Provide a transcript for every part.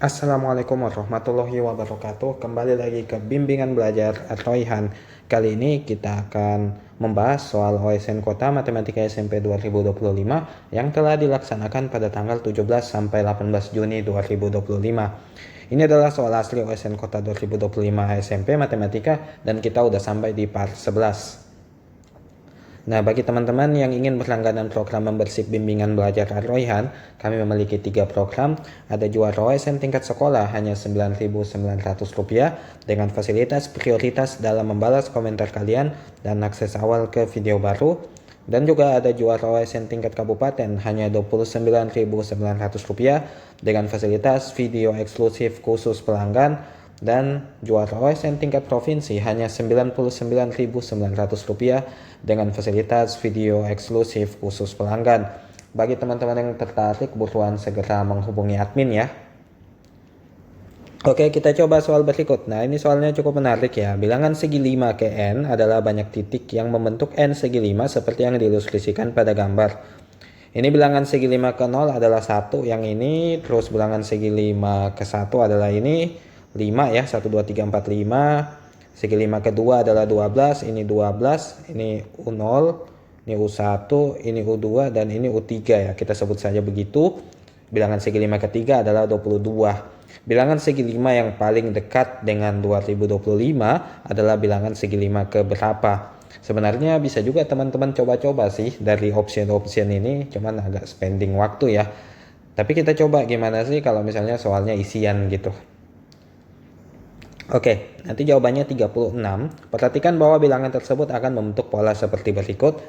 Assalamualaikum warahmatullahi wabarakatuh. Kembali lagi ke bimbingan belajar Royhan. Kali ini kita akan membahas soal OSN Kota Matematika SMP 2025 yang telah dilaksanakan pada tanggal 17 sampai 18 Juni 2025. Ini adalah soal asli OSN Kota 2025 SMP Matematika dan kita udah sampai di part 11. Nah, bagi teman-teman yang ingin berlangganan program membership bimbingan belajar Royhan, kami memiliki 3 program. Ada juara OSN tingkat sekolah hanya Rp9.900 dengan fasilitas prioritas dalam membalas komentar kalian dan akses awal ke video baru. Dan juga ada juara OSN tingkat kabupaten hanya Rp29.900 dengan fasilitas video eksklusif khusus pelanggan. Dan juara OSN tingkat provinsi hanya Rp99.900 dengan fasilitas video eksklusif khusus pelanggan. Bagi teman-teman yang tertarik, buruan segera menghubungi admin ya. Oke, kita coba soal berikut. Nah, ini soalnya cukup menarik ya. Bilangan segi 5 ke N adalah banyak titik yang membentuk N segi 5 seperti yang diilustrasikan pada gambar. Ini bilangan segi 5 ke 0 adalah 1 yang ini, terus bilangan segi 5 ke 1 adalah ini 5 ya, 1, 2, 3, 4, 5. Segi 5 kedua adalah 12, ini 12, ini U0, ini U1, ini U2, dan ini U3 ya. Kita sebut saja begitu. Bilangan segi 5 ketiga adalah 22. Bilangan segi 5 yang paling dekat dengan 2025 adalah bilangan segi 5 ke berapa. Sebenarnya bisa juga teman-teman coba-coba sih dari option-option ini, cuman agak spending waktu ya. Tapi kita coba gimana sih kalau misalnya soalnya isian gitu. Oke, nanti jawabannya 36. Perhatikan bahwa bilangan tersebut akan membentuk pola seperti berikut.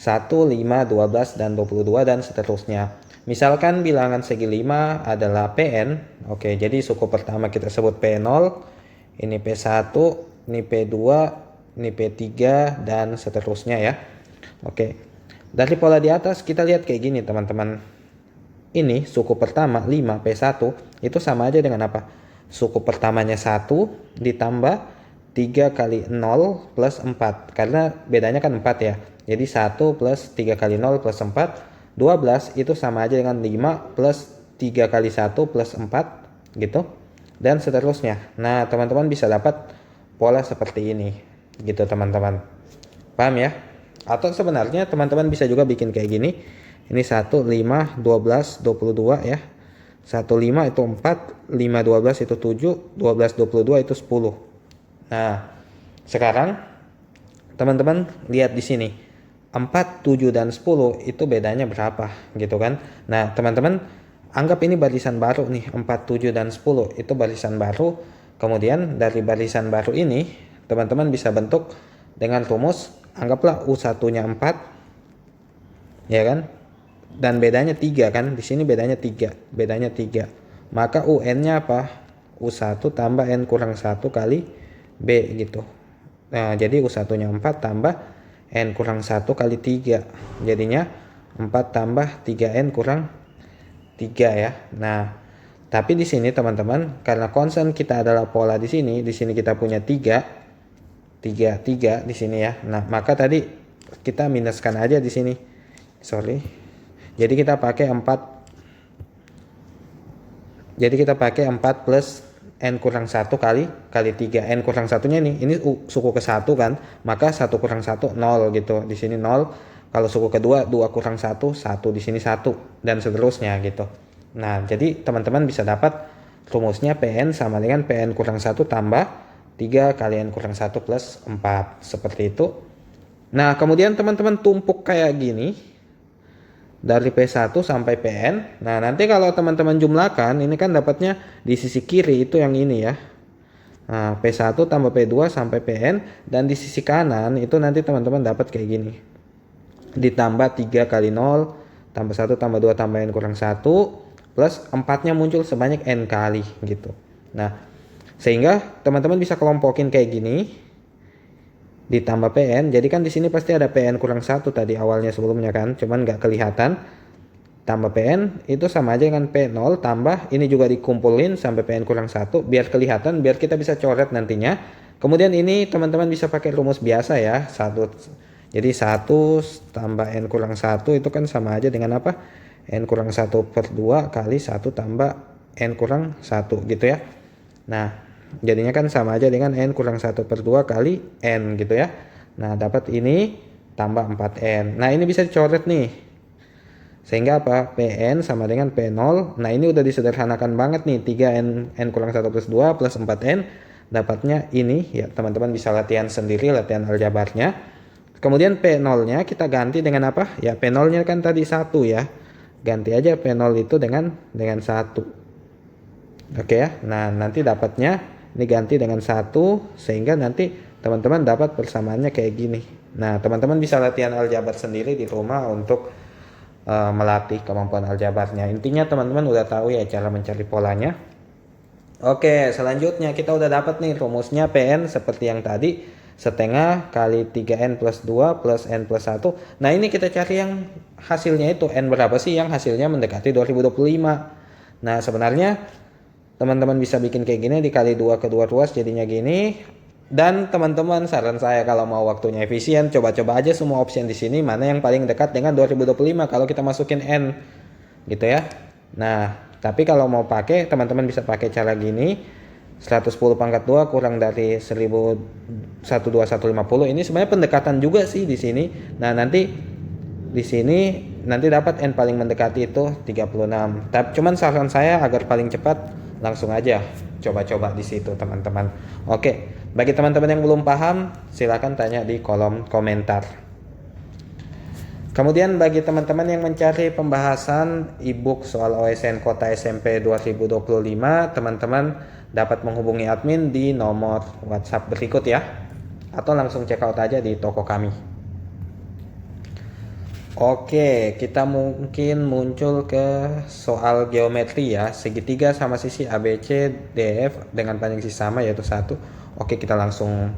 1, 5, 12, dan 22, dan seterusnya. Misalkan bilangan segi 5 adalah Pn. Oke, jadi suku pertama kita sebut P0. Ini P1, ini P2, ini P3, dan seterusnya ya. Oke, dari pola di atas kita lihat kayak gini teman-teman. Ini suku pertama 5, P1, itu sama aja dengan apa? Suku pertamanya 1 ditambah 3 kali 0 plus 4. Karena bedanya kan 4 ya. Jadi 1 plus 3 kali 0 plus 4. 12 itu sama aja dengan 5 plus 3 kali 1 plus 4. Gitu. Dan seterusnya. Nah, teman-teman bisa dapat pola seperti ini. Gitu teman-teman. Paham ya? Atau sebenarnya teman-teman bisa juga bikin kayak gini. Ini 1, 5, 12, 22 ya. 1, 5 itu 4, 5, 12 itu 7, 12, 22 itu 10. Nah, sekarang teman-teman lihat di sini. 4, 7, dan 10 itu bedanya berapa gitu kan. Nah, teman-teman anggap ini barisan baru nih. 4, 7, dan 10 itu barisan baru. Kemudian dari barisan baru ini, teman-teman bisa bentuk dengan rumus. Anggaplah U1-nya 4. Ya kan? Dan bedanya 3 kan, di sini bedanya 3, maka UN-nya apa? U1 tambah N kurang 1 kali B gitu. Nah, jadi U1-nya 4 tambah N kurang 1 kali 3, jadinya 4 tambah 3N kurang 3 ya. Nah, tapi di sini teman-teman, karena konsen kita adalah pola di sini kita punya 3 di sini ya. Nah, maka tadi kita minuskan aja di sini. Jadi kita pakai 4 plus N kurang 1 kali 3. N kurang 1-nya ini suku ke 1 kan. Maka 1 kurang 1, 0 gitu. Di sini 0. Kalau suku kedua, 2 kurang 1, 1. Di sini 1. Dan seterusnya gitu. Nah, jadi teman-teman bisa dapat rumusnya Pn sama dengan Pn kurang 1 tambah 3 kali N kurang 1 plus 4. Seperti itu. Nah, kemudian teman-teman tumpuk kayak gini. Dari P1 sampai Pn. Nah, nanti kalau teman-teman jumlahkan, ini kan dapatnya di sisi kiri itu yang ini ya. Nah, P1 tambah P2 sampai Pn. Dan di sisi kanan itu nanti teman-teman dapat kayak gini. Ditambah 3 kali 0, tambah 1, tambah 2, tambah N kurang 1. Plus 4-nya muncul sebanyak N kali gitu. Nah, sehingga teman-teman bisa kelompokin kayak gini. Ditambah Pn, jadi kan di sini pasti ada Pn kurang 1 tadi awalnya sebelumnya kan, cuman nggak kelihatan. Tambah Pn itu sama aja dengan P0 tambah ini juga dikumpulin sampai Pn kurang 1 biar kelihatan, biar kita bisa coret nantinya. Kemudian ini teman-teman bisa pakai rumus biasa ya. Jadi 1 tambah N kurang 1 itu kan sama aja dengan apa? N kurang 1 per 2 kali 1 tambah N kurang 1 gitu ya. Nah, jadinya kan sama aja dengan N kurang 1/2 kali N gitu ya. Nah, dapat ini tambah 4N. Nah, ini bisa dicoret nih. Sehingga apa? Pn sama dengan P0. Nah, ini udah disederhanakan banget nih. 3N N kurang 1/2 plus 4N. Dapatnya ini ya, teman-teman bisa latihan sendiri, latihan aljabarnya. Kemudian P0-nya kita ganti dengan apa? Ya, P0-nya kan tadi 1 ya. Ganti aja P0 itu dengan 1. Oke ya. Nah, nanti dapatnya ini ganti dengan 1 sehingga nanti teman-teman dapat persamaannya kayak gini. Nah, teman-teman bisa latihan aljabar sendiri di rumah untuk melatih kemampuan aljabarnya. Intinya teman-teman udah tahu ya cara mencari polanya. Oke, selanjutnya kita udah dapat nih rumusnya Pn seperti yang tadi, setengah kali 3N plus 2 plus N plus 1. Nah, ini kita cari yang hasilnya itu N berapa sih yang hasilnya mendekati 2025. Nah, sebenarnya teman-teman bisa bikin kayak gini, dikali 2 kedua ruas jadinya gini. Dan teman-teman, saran saya kalau mau waktunya efisien, coba-coba aja semua opsi di sini mana yang paling dekat dengan 2025 kalau kita masukin N gitu ya. Nah, tapi kalau mau pakai, teman-teman bisa pakai cara gini. 110/2 kurang dari 12150. Ini sebenarnya pendekatan juga sih di sini. Nah, nanti di sini nanti dapat N paling mendekati itu 36. Tapi cuman saran saya agar paling cepat langsung aja coba-coba di situ teman-teman. Oke, bagi teman-teman yang belum paham silakan tanya di kolom komentar. Kemudian bagi teman-teman yang mencari pembahasan ebook soal OSN Kota SMP 2025, teman-teman dapat menghubungi admin di nomor WhatsApp berikut ya, atau langsung check out aja di toko kami. Oke, kita mungkin muncul ke soal geometri ya, segitiga sama sisi ABC DF dengan panjang sisi sama yaitu 1. Oke, kita langsung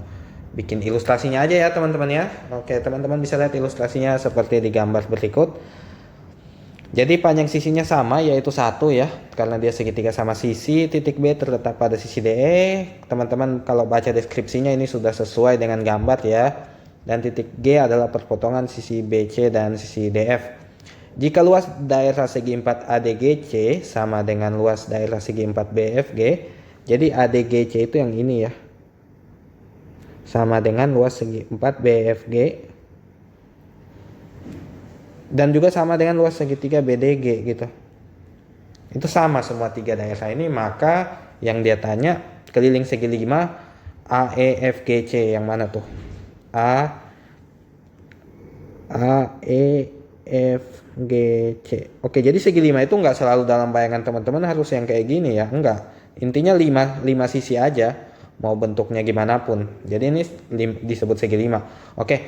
bikin ilustrasinya aja ya teman-teman ya. Oke, teman-teman bisa lihat ilustrasinya seperti di gambar berikut. Jadi panjang sisinya sama yaitu 1 ya, karena dia segitiga sama sisi. Titik B terletak pada sisi DE. Teman-teman kalau baca deskripsinya ini sudah sesuai dengan gambar ya. Dan titik G adalah perpotongan sisi BC dan sisi DF. Jika luas daerah segi 4 ADGC sama dengan luas daerah segi 4 BFG, jadi ADGC itu yang ini ya, sama dengan luas segi 4 BFG, dan juga sama dengan luas segitiga BDG gitu. Itu sama semua tiga daerah ini, maka yang dia tanya keliling segi 5 AEFGC yang mana tuh? AEFGC. Oke, jadi segi 5 itu nggak selalu dalam bayangan teman-teman harus yang kayak gini ya, enggak. Intinya 5 sisi aja, mau bentuknya gimana pun. Jadi ini disebut segi 5. Oke.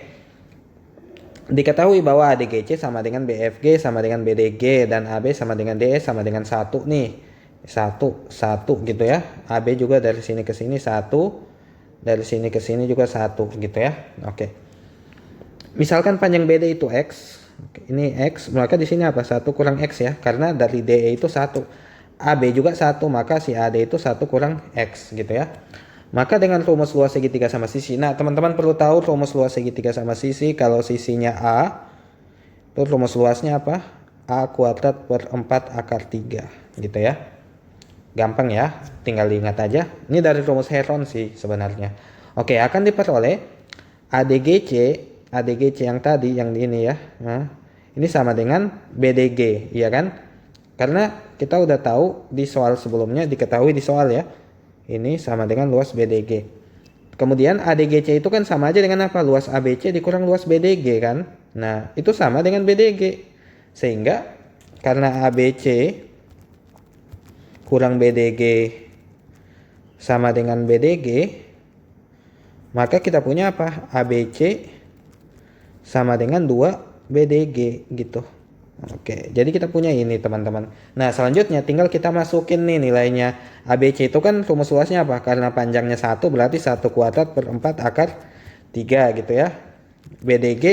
Diketahui bahwa ADGC sama dengan BFG sama dengan BDG dan AB sama dengan DE sama dengan 1 nih. 1 gitu ya. AB juga dari sini ke sini 1. Dari sini ke sini juga 1 gitu ya. Oke. Misalkan panjang BD itu X. Oke, ini X, maka di sini apa? 1 kurang X ya. Karena dari DE itu 1. AB juga 1, maka si AD itu 1 kurang X gitu ya. Maka dengan rumus luas segitiga sama sisi. Nah, teman-teman perlu tahu rumus luas segitiga sama sisi. Kalau sisinya A, itu rumus luasnya apa? A kuadrat per 4 akar 3 gitu ya. Gampang ya, tinggal diingat aja. Ini dari rumus Heron sih sebenarnya. Oke, akan diperoleh ADGC yang tadi, yang ini ya. Nah, ini sama dengan BDG, ya kan? Karena kita udah tahu di soal sebelumnya, diketahui di soal ya. Ini sama dengan luas BDG. Kemudian ADGC itu kan sama aja dengan apa? Luas ABC dikurang luas BDG kan? Nah, itu sama dengan BDG. Sehingga karena ABC kurang BDG sama dengan BDG, maka kita punya apa? ABC sama dengan 2 BDG gitu. Oke, jadi kita punya ini teman-teman. Nah, selanjutnya tinggal kita masukin nih nilainya. ABC itu kan rumus luasnya apa? Karena panjangnya 1 berarti 1 kuadrat per 4 akar 3 gitu ya. BDG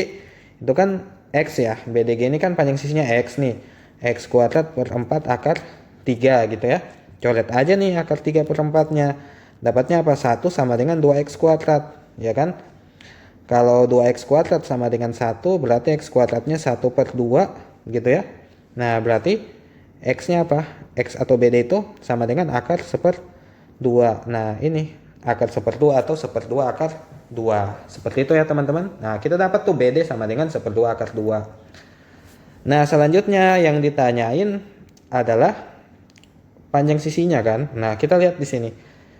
itu kan X ya. BDG ini kan panjang sisinya X nih. X kuadrat per 4 akar 3 gitu ya. Coret aja nih akar 3 per 4-nya. Dapatnya apa? 1 sama dengan 2X kuadrat. Ya kan? Kalau 2X kuadrat sama dengan 1 berarti X kuadratnya 1 per 2 gitu ya. Nah berarti X nya apa? X atau BD itu sama dengan akar 1/2. Nah ini akar 1/2 atau 1/2 akar 2. Seperti itu ya teman-teman. Nah kita dapat tuh BD sama dengan 1/2 akar 2. Nah selanjutnya yang ditanyain adalah panjang sisinya kan. Nah kita lihat di sini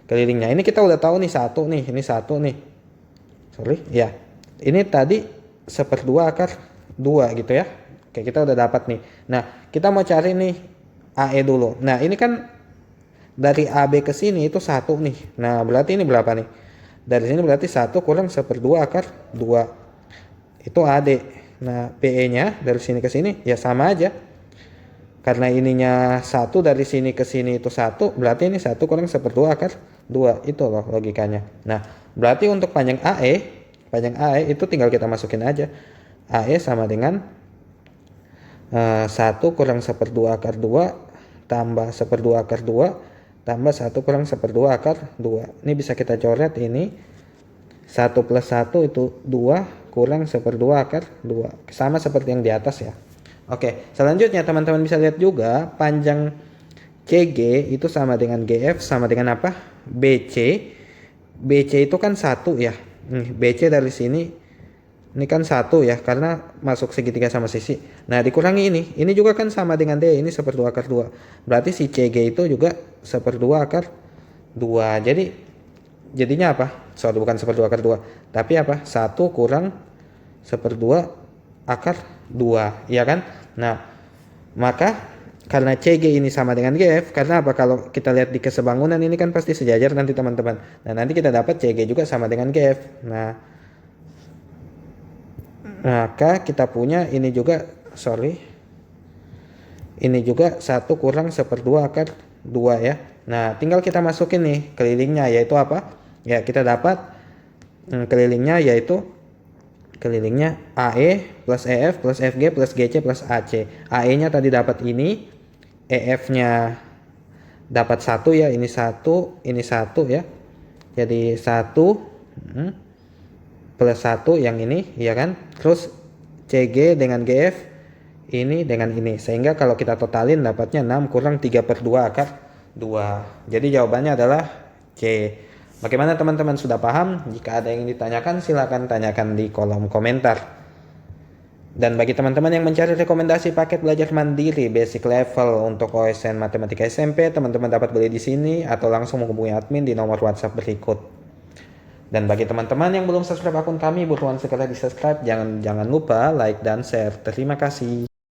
kelilingnya. Ini kita udah tahu nih satu nih, ini satu nih. Sorry ya. Ini tadi 1/2 akar 2 gitu ya. Oke kita udah dapat nih. Nah kita mau cari nih AE dulu. Nah ini kan dari AB ke sini itu 1 nih. Nah berarti ini berapa nih? Dari sini berarti 1 kurang 1/2 akar 2. Itu AD. Nah PE nya dari sini ke sini ya sama aja. Karena ininya 1 dari sini ke sini itu 1. Berarti ini 1 kurang 1/2 akar 2. Itu loh logikanya. Nah berarti untuk panjang AE itu tinggal kita masukin aja. AE sama dengan 1 kurang 1/2 akar 2 tambah 1/2 akar 2 tambah 1 kurang 1/2 akar 2. Ini bisa kita coret ini 1 plus 1 itu 2 kurang 1/2 akar 2. Sama seperti yang di atas ya. Oke, selanjutnya teman-teman bisa lihat juga panjang CG itu sama dengan GF sama dengan apa? BC. BC itu kan 1 ya. BC dari sini ini kan 1 ya karena masuk segitiga sama sisi. Nah dikurangi ini juga kan sama dengan D, ini 1/2 akar 2. Berarti si CG itu juga 1/2 akar 2. Jadi jadinya apa? Sorry bukan 1/2 akar 2. Tapi apa? 1 kurang 1/2 akar 2. Iya kan? Nah maka karena CG ini sama dengan GF, karena apa? Kalau kita lihat di kesebangunan ini kan pasti sejajar nanti teman-teman. Nah nanti kita dapat CG juga sama dengan GF. Nah maka kita punya ini juga ini juga 1 kurang 1/2 akar 2 ya. Nah tinggal kita masukin nih kelilingnya yaitu apa ya, kita dapat kelilingnya yaitu kelilingnya AE plus EF plus FG plus GC plus AC. AE nya tadi dapat ini, EF nya dapat 1 ya, ini 1 ya, jadi 1 plus 1 yang ini ya kan, terus CG dengan GF ini dengan ini, sehingga kalau kita totalin dapatnya 6 kurang 3/2 akar 2. Jadi jawabannya adalah C. Bagaimana teman-teman, sudah paham? Jika ada yang ditanyakan silahkan tanyakan di kolom komentar. Dan bagi teman-teman yang mencari rekomendasi paket belajar mandiri basic level untuk OSN Matematika SMP, teman-teman dapat beli di sini atau langsung menghubungi admin di nomor WhatsApp berikut. Dan bagi teman-teman yang belum subscribe akun kami, buruan segera di subscribe. Jangan lupa like dan share. Terima kasih.